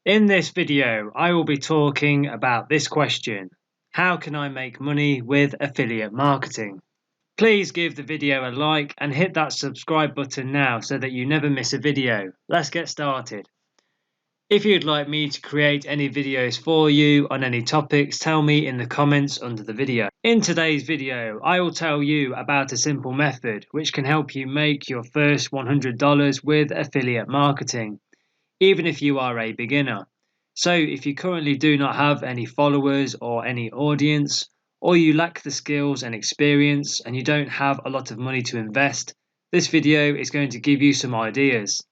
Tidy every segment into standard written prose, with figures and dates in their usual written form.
In this video, I will be talking about this question: how can I make money with affiliate marketing? Please give the video a like and hit that subscribe button now so that you never miss a video. Let's get started. If you'd like me to create any videos for you on any topics, tell me in the comments under the video. In today's video, I will tell you about a simple method which can help you make your first $100 with affiliate marketing, even if you are a beginner. So if you currently do not have any followers or any audience, or you lack the skills and experience and you don't have a lot of money to invest, this video is going to give you some ideas.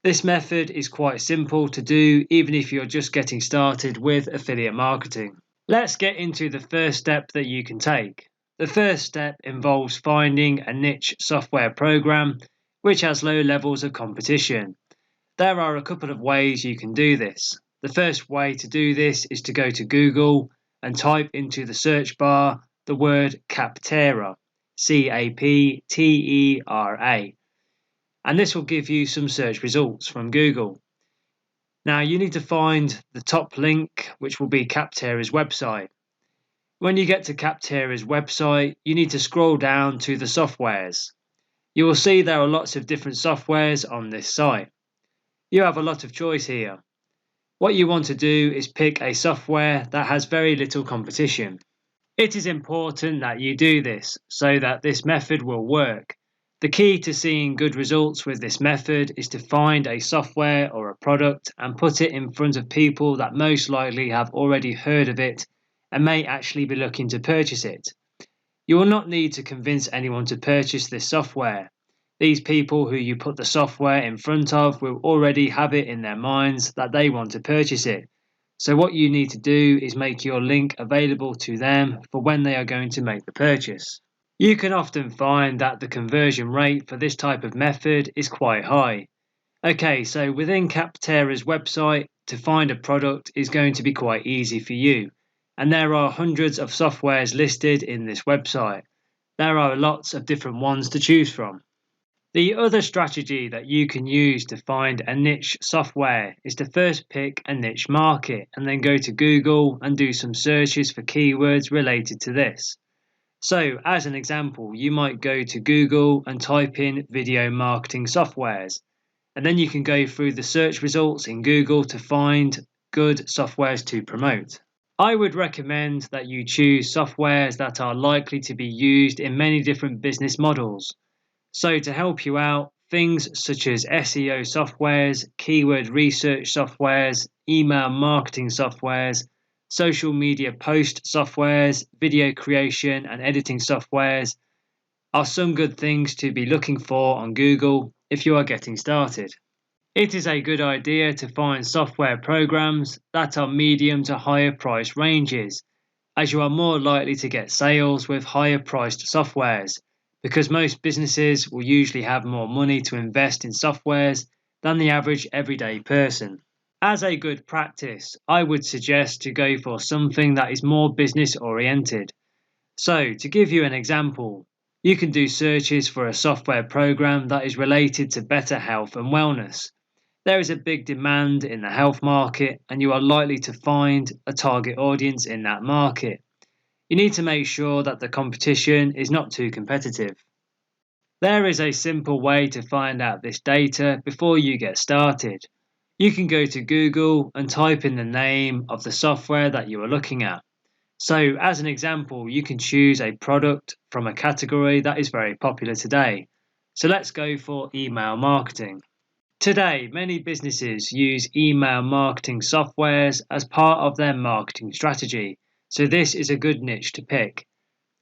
This method is quite simple to do even if you're just getting started with affiliate marketing. Let's get into the first step that you can take. The first step involves finding a niche software program which has low levels of competition. There are a couple of ways you can do this. The first way to do this is to go to Google and type into the search bar the word Capterra, Captera, and this will give you some search results from Google. Now you need to find the top link, which will be Capterra's website. When you get to Capterra's website, you need to scroll down to the softwares. You will see there are lots of different softwares on this site. You have a lot of choice here. What you want to do is pick a software that has very little competition. It is important that you do this so that this method will work. The key to seeing good results with this method is to find a software or a product and put it in front of people that most likely have already heard of it and may actually be looking to purchase it. You will not need to convince anyone to purchase this software. These people who you put the software in front of will already have it in their minds that they want to purchase it. So what you need to do is make your link available to them for when they are going to make the purchase. You can often find that the conversion rate for this type of method is quite high. Okay, so within Capterra's website, to find a product is going to be quite easy for you. And there are hundreds of softwares listed in this website. There are lots of different ones to choose from. The other strategy that you can use to find a niche software is to first pick a niche market and then go to Google and do some searches for keywords related to this. So, as an example, you might go to Google and type in video marketing softwares, and then you can go through the search results in Google to find good softwares to promote. I would recommend that you choose softwares that are likely to be used in many different business models. So to help you out, things such as SEO softwares, keyword research softwares, email marketing softwares, social media post softwares, video creation and editing softwares are some good things to be looking for on Google if you are getting started. It is a good idea to find software programs that are medium to higher price ranges, as you are more likely to get sales with higher priced softwares, because most businesses will usually have more money to invest in softwares than the average everyday person. As a good practice, I would suggest to go for something that is more business oriented. So, to give you an example, you can do searches for a software program that is related to better health and wellness. There is a big demand in the health market, and you are likely to find a target audience in that market. You need to make sure that the competition is not too competitive. There is a simple way to find out this data before you get started. You can go to Google and type in the name of the software that you are looking at. So, as an example, you can choose a product from a category that is very popular today. So let's go for email marketing. Today, many businesses use email marketing softwares as part of their marketing strategy. So this is a good niche to pick.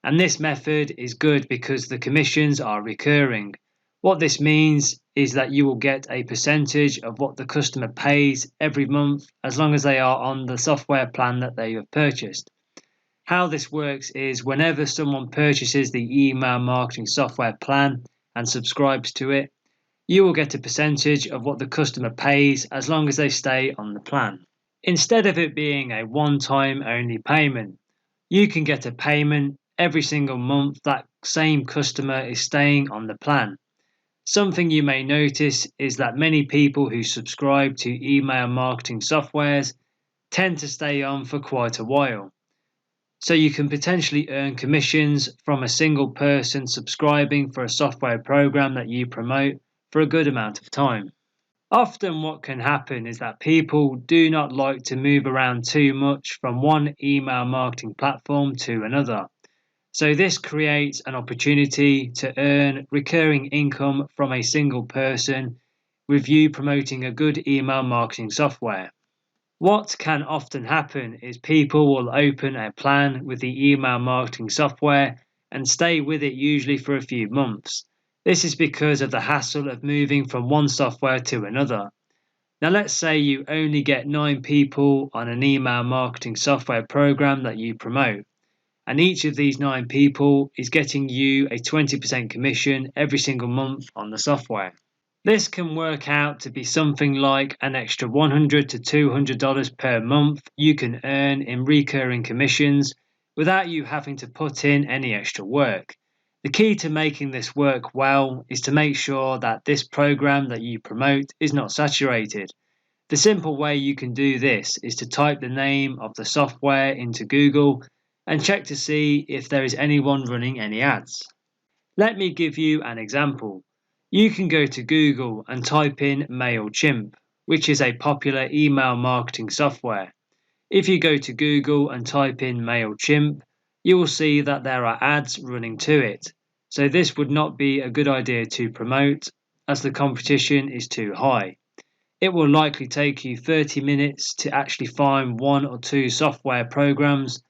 And this method is good because the commissions are recurring. What this means is that you will get a percentage of what the customer pays every month as long as they are on the software plan that they have purchased. How this works is whenever someone purchases the email marketing software plan and subscribes to it, you will get a percentage of what the customer pays as long as they stay on the plan. Instead of it being a one-time only payment, you can get a payment every single month that same customer is staying on the plan. Something you may notice is that many people who subscribe to email marketing softwares tend to stay on for quite a while. So you can potentially earn commissions from a single person subscribing for a software program that you promote for a good amount of time. Often what can happen is that people do not like to move around too much from one email marketing platform to another. So this creates an opportunity to earn recurring income from a single person with you promoting a good email marketing software. What can often happen is people will open a plan with the email marketing software and stay with it usually for a few months. This is because of the hassle of moving from one software to another. Now let's say you only get 9 people on an email marketing software program that you promote, and each of these 9 people is getting you a 20% commission every single month on the software. This can work out to be something like an extra $100 to $200 per month you can earn in recurring commissions without you having to put in any extra work. The key to making this work well is to make sure that this program that you promote is not saturated. The simple way you can do this is to type the name of the software into Google and check to see if there is anyone running any ads. Let me give you an example. You can go to Google and type in MailChimp, which is a popular email marketing software. If you go to Google and type in MailChimp, you will see that there are ads running to it. So this would not be a good idea to promote as the competition is too high. It will likely take you 30 minutes to actually find 1 or 2 software programs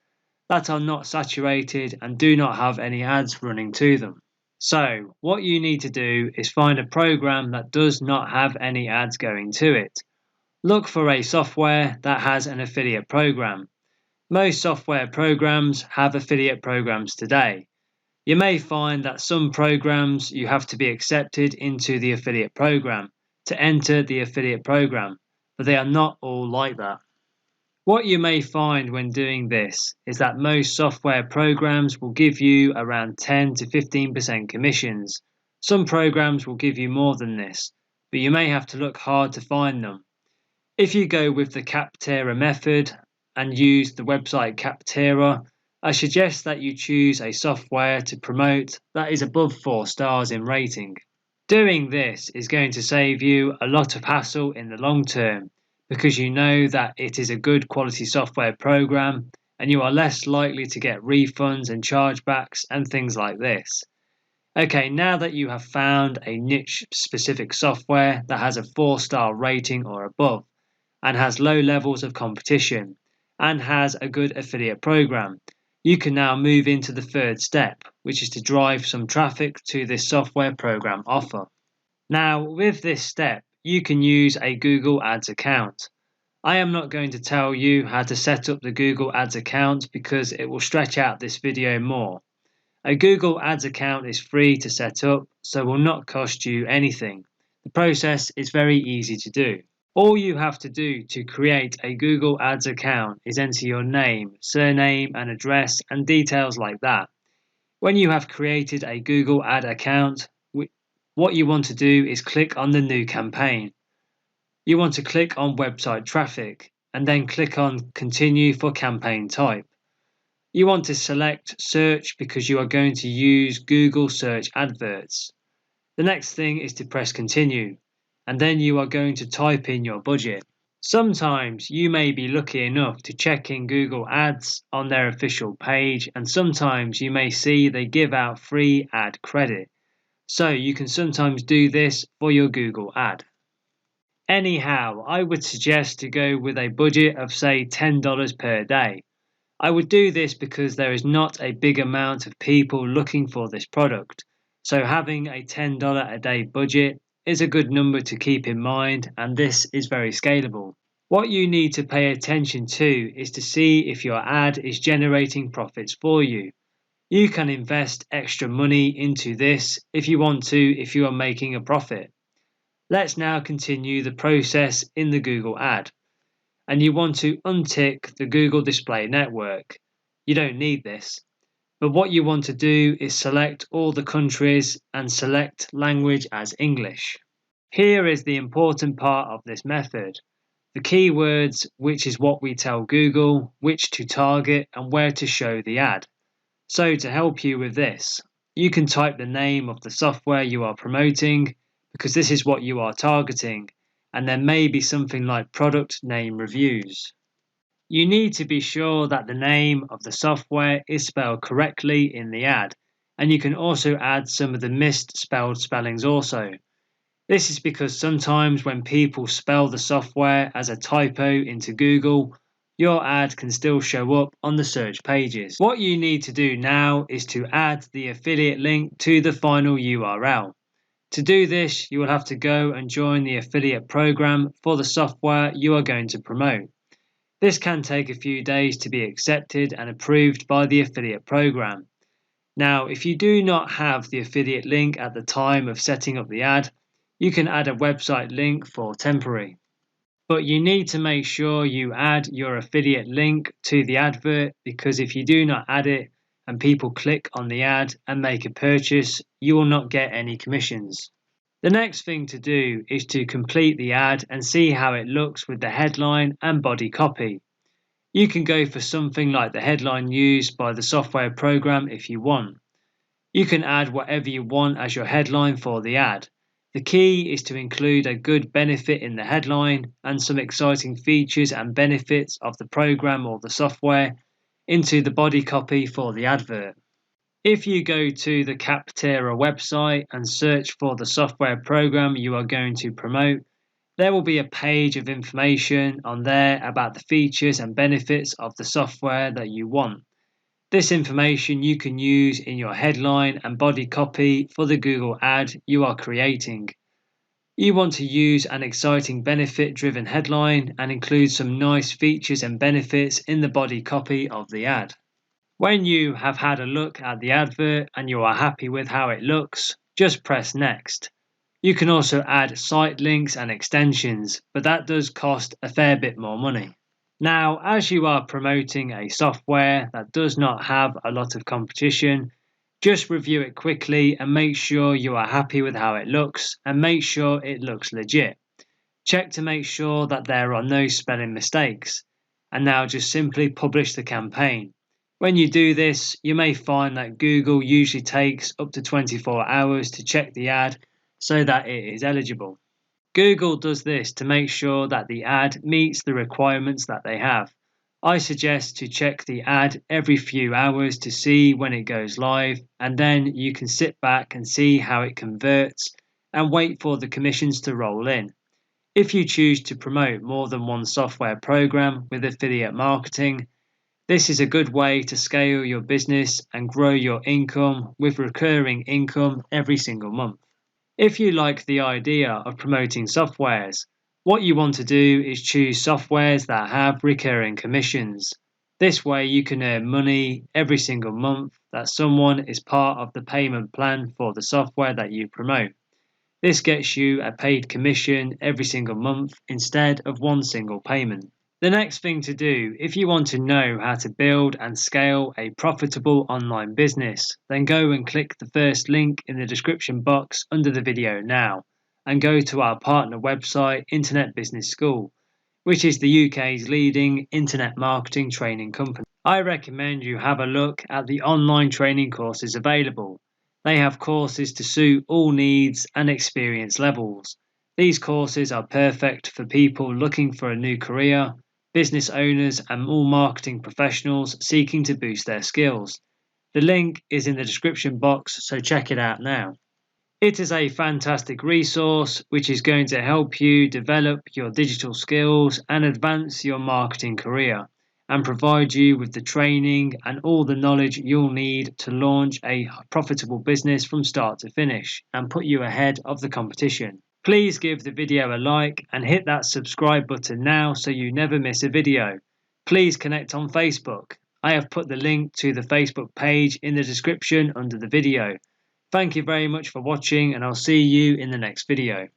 that are not saturated and do not have any ads running to them. So, what you need to do is find a program that does not have any ads going to it. Look for a software that has an affiliate program. Most software programs have affiliate programs today. You may find that some programs you have to be accepted into the affiliate program to enter the affiliate program, but they are not all like that. What you may find when doing this is that most software programs will give you around 10 to 15% commissions. Some programs will give you more than this, but you may have to look hard to find them. If you go with the Capterra method and use the website Capterra, I suggest that you choose a software to promote that is above 4 stars in rating. Doing this is going to save you a lot of hassle in the long term, because you know that it is a good quality software program and you are less likely to get refunds and chargebacks and things like this. Okay, now that you have found a niche specific software that has a 4-star rating or above and has low levels of competition and has a good affiliate program, you can now move into the third step, which is to drive some traffic to this software program offer. Now, with this step, you can use a Google Ads account. I am not going to tell you how to set up the Google Ads account because it will stretch out this video more. A Google Ads account is free to set up, so will not cost you anything. The process is very easy to do. All you have to do to create a Google Ads account is enter your name, surname and address and details like that. When you have created a Google Ad account, what you want to do is click on the new campaign. You want to click on website traffic and then click on continue for campaign type. You want to select search because you are going to use Google search adverts. The next thing is to press continue, and then you are going to type in your budget. Sometimes you may be lucky enough to check in Google Ads on their official page, and sometimes you may see they give out free ad credit. So you can sometimes do this for your Google ad. Anyhow, I would suggest to go with a budget of say $10 per day. I would do this because there is not a big amount of people looking for this product. So having a $10 a day budget is a good number to keep in mind, and this is very scalable. What you need to pay attention to is to see if your ad is generating profits for you. You can invest extra money into this if you want to, if you are making a profit. Let's now continue the process in the Google ad. And you want to untick the Google Display Network. You don't need this. But what you want to do is select all the countries and select language as English. Here is the important part of this method. The keywords, which is what we tell Google, which to target and where to show the ad. So to help you with this, you can type the name of the software you are promoting because this is what you are targeting, and there may be something like product name reviews. You need to be sure that the name of the software is spelled correctly in the ad, and you can also add some of the misspelled spellings also. This is because sometimes when people spell the software as a typo into Google, your ad can still show up on the search pages. What you need to do now is to add the affiliate link to the final URL. To do this, you will have to go and join the affiliate program for the software you are going to promote. This can take a few days to be accepted and approved by the affiliate program. Now, if you do not have the affiliate link at the time of setting up the ad, you can add a website link for temporary. But you need to make sure you add your affiliate link to the advert, because if you do not add it and people click on the ad and make a purchase, you will not get any commissions. The next thing to do is to complete the ad and see how it looks with the headline and body copy. You can go for something like the headline used by the software program if you want. You can add whatever you want as your headline for the ad. The key is to include a good benefit in the headline and some exciting features and benefits of the program or the software into the body copy for the advert. If you go to the Capterra website and search for the software program you are going to promote, there will be a page of information on there about the features and benefits of the software that you want. This information you can use in your headline and body copy for the Google ad you are creating. You want to use an exciting benefit-driven headline and include some nice features and benefits in the body copy of the ad. When you have had a look at the advert and you are happy with how it looks, just press next. You can also add site links and extensions, but that does cost a fair bit more money. Now, as you are promoting a software that does not have a lot of competition, just review it quickly and make sure you are happy with how it looks and make sure it looks legit. Check to make sure that there are no spelling mistakes, and now just simply publish the campaign. When you do this, you may find that Google usually takes up to 24 hours to check the ad so that it is eligible. Google does this to make sure that the ad meets the requirements that they have. I suggest to check the ad every few hours to see when it goes live, and then you can sit back and see how it converts and wait for the commissions to roll in. If you choose to promote more than one software program with affiliate marketing, this is a good way to scale your business and grow your income with recurring income every single month. If you like the idea of promoting softwares, what you want to do is choose softwares that have recurring commissions. This way you can earn money every single month that someone is part of the payment plan for the software that you promote. This gets you a paid commission every single month instead of one single payment. The next thing to do, if you want to know how to build and scale a profitable online business, then go and click the first link in the description box under the video now and go to our partner website, Internet Business School, which is the UK's leading internet marketing training company. I recommend you have a look at the online training courses available. They have courses to suit all needs and experience levels. These courses are perfect for people looking for a new career, business owners, and all marketing professionals seeking to boost their skills. The link is in the description box, so check it out now. It is a fantastic resource which is going to help you develop your digital skills and advance your marketing career, and provide you with the training and all the knowledge you'll need to launch a profitable business from start to finish and put you ahead of the competition. Please give the video a like and hit that subscribe button now so you never miss a video. Please connect on Facebook. I have put the link to the Facebook page in the description under the video. Thank you very much for watching, and I'll see you in the next video.